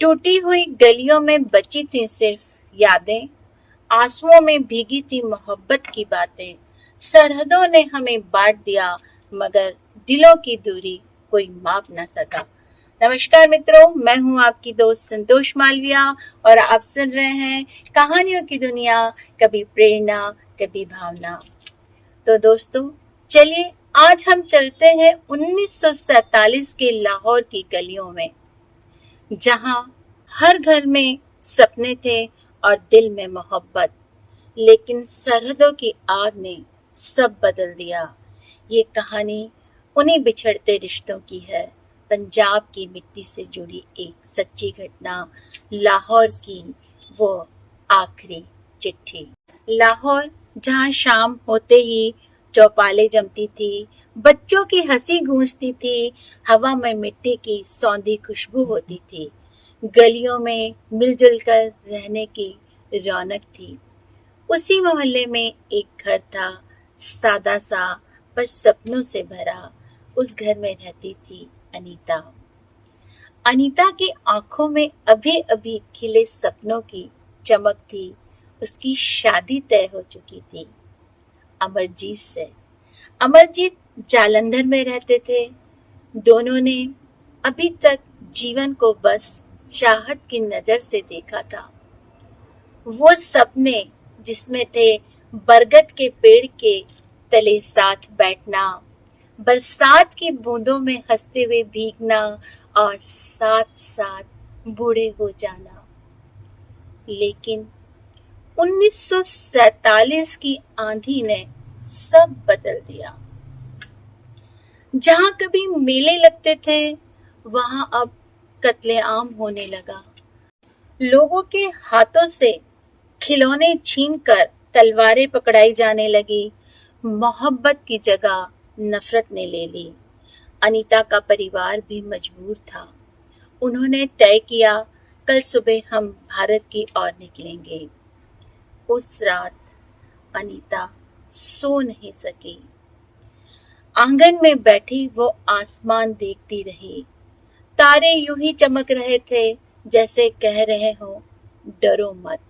टूटी हुई गलियों में बची थी सिर्फ यादें, आंसुओं में भीगी थी मोहब्बत की बातें। सरहदों ने हमें बांट दिया मगर दिलों की दूरी कोई माप ना सका। नमस्कार मित्रों, मैं हूं आपकी दोस्त संतोष मालविया और आप सुन रहे हैं कहानियों की दुनिया, कभी प्रेरणा कभी भावना। तो दोस्तों, चलिए आज हम चलते हैं 1947 के लाहौर की गलियों में, जहां हर घर में सपने थे और दिल में मोहब्बत, लेकिन सरहदों की आग ने सब बदल दिया। ये कहानी उन्हीं बिछड़ते रिश्तों की है, पंजाब की मिट्टी से जुड़ी एक सच्ची घटना, लाहौर की वो आखिरी चिट्ठी। लाहौर, जहां शाम होते ही चौपालें जमती थी, बच्चों की हंसी गूंजती थी, हवा में मिट्टी की सौंधी खुशबू होती थी, गलियों में मिलजुल कर रहने की रौनक थी। उसी मोहल्ले में एक घर था, सादा सा पर सपनों से भरा। उस घर में रहती थी अनीता। अनीता की आंखों में अभी अभी खिले सपनों की चमक थी। उसकी शादी तय हो चुकी थी अमरजीत से। अमरजीत जालंधर में रहते थे। दोनों ने अभी तक जीवन को बस चाहत की नजर से देखा था। वो सपने जिसमें थे बरगद के पेड़ के तले साथ बैठना, बरसात की बूंदों में हंसते हुए भीगना और साथ साथ बूढ़े हो जाना। लेकिन 1947 की आंधी ने सब बदल दिया। जहां कभी मेले लगते थे, वहां अब कत्लेआम होने लगा। लोगों के हाथों से खिलौने छीनकर तलवारें पकड़ाई जाने लगी। मोहब्बत की जगह नफरत ने ले ली। अनीता का परिवार भी मजबूर था। उन्होंने तय किया, कल सुबह हम भारत की ओर निकलेंगे। उस रात अनीता सो नहीं सकी। आंगन में बैठी वो आसमान देखती रही। तारे यूं ही चमक रहे थे जैसे कह रहे हो, डरो मत।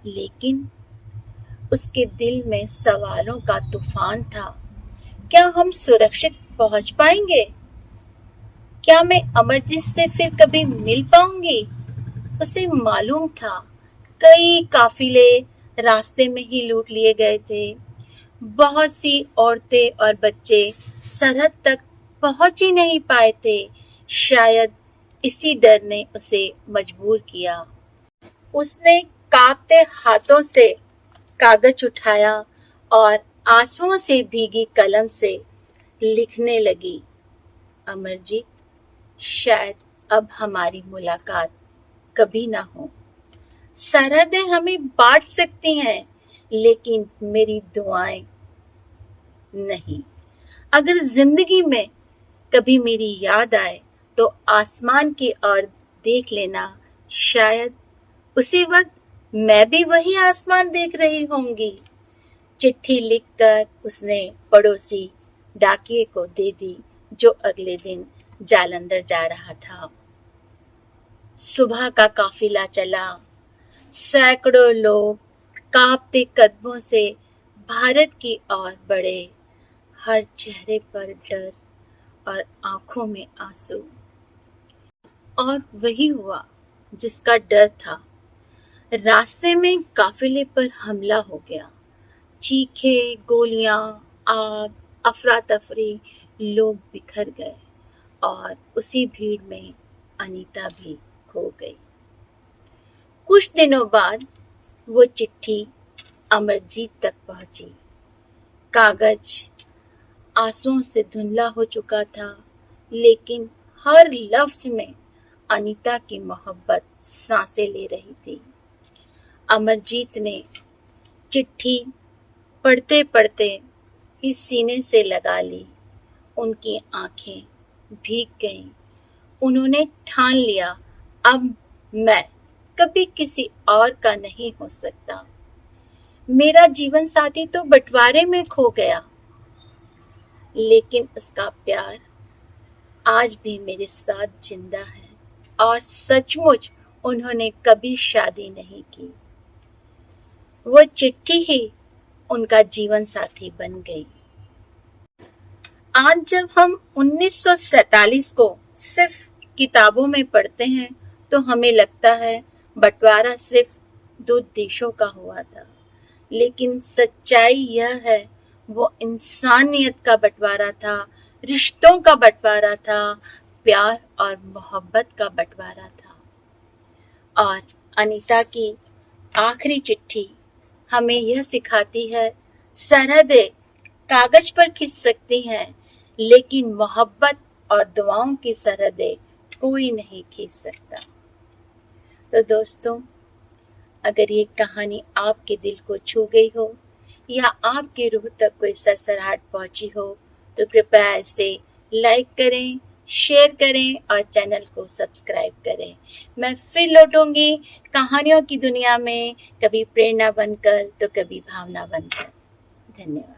लेकिन उसके दिल में सवालों का तूफान था। क्या हम सुरक्षित पहुंच पाएंगे? क्या मैं अमरजीत से फिर कभी मिल पाऊंगी? उसे मालूम था कई काफिले रास्ते में ही लूट लिए गए थे। बहुत सी औरतें और बच्चे सरहद तक पहुंच ही नहीं पाए थे। शायद इसी डर ने उसे मजबूर किया। उसने कांपते हाथों से कागज उठाया और आंसुओं से भीगी कलम से लिखने लगी, अमरजीत, शायद अब हमारी मुलाकात कभी ना हो। सरहदें हमें बांट सकती हैं, लेकिन मेरी दुआएं नहीं। अगर जिंदगी में कभी मेरी याद आए तो आसमान की ओर देख लेना। शायद उसी वक्त मैं भी वही आसमान देख रही होंगी। चिट्ठी लिखकर उसने पड़ोसी डाकिये को दे दी, जो अगले दिन जालंधर जा रहा था। सुबह का काफिला चला। सैकड़ों लोग कांपते कदमों से भारत की ओर बढ़े, हर चेहरे पर डर और आंखों में आंसू। और वही हुआ जिसका डर था। रास्ते में काफिले पर हमला हो गया। चीखे, गोलियां, आग, अफरा तफरी, लोग बिखर गए और उसी भीड़ में अनीता भी खो गई। कुछ दिनों बाद वो चिट्ठी अमरजीत तक पहुंची। कागज आंसुओं से धुंधला हो चुका था, लेकिन हर लफ्ज में अनीता की मोहब्बत सांसें ले रही थी। अमरजीत ने चिट्ठी पढ़ते पढ़ते ही सीने से लगा ली। उनकी आंखें भीग गईं। उन्होंने ठान लिया, अब मैं कभी किसी और का नहीं हो सकता। मेरा जीवन साथी तो बंटवारे में खो गया, लेकिन उसका प्यार आज भी मेरे साथ जिंदा है। और सचमुच उन्होंने कभी शादी नहीं की। वो चिट्ठी ही उनका जीवन साथी बन गई। आज जब हम 1947 को सिर्फ किताबों में पढ़ते हैं तो हमें लगता है बंटवारा सिर्फ 2 देशों का हुआ था, लेकिन सच्चाई यह है वो इंसानियत का बंटवारा था, रिश्तों का बंटवारा था, प्यार और मोहब्बत का बंटवारा था। और अनीता की आखिरी चिट्ठी हमें यह सिखाती है, सरहदें कागज पर खिंच सकती हैं, लेकिन मोहब्बत और दुआओं की सरहदें कोई नहीं खींच सकता। तो दोस्तों, अगर ये कहानी आपके दिल को छू गई हो या आपकी रूह तक कोई सरसराहट पहुंची हो तो कृपया इसे लाइक करें, शेयर करें और चैनल को सब्सक्राइब करें। मैं फिर लौटूंगी कहानियों की दुनिया में, कभी प्रेरणा बनकर तो कभी भावना बनकर। धन्यवाद।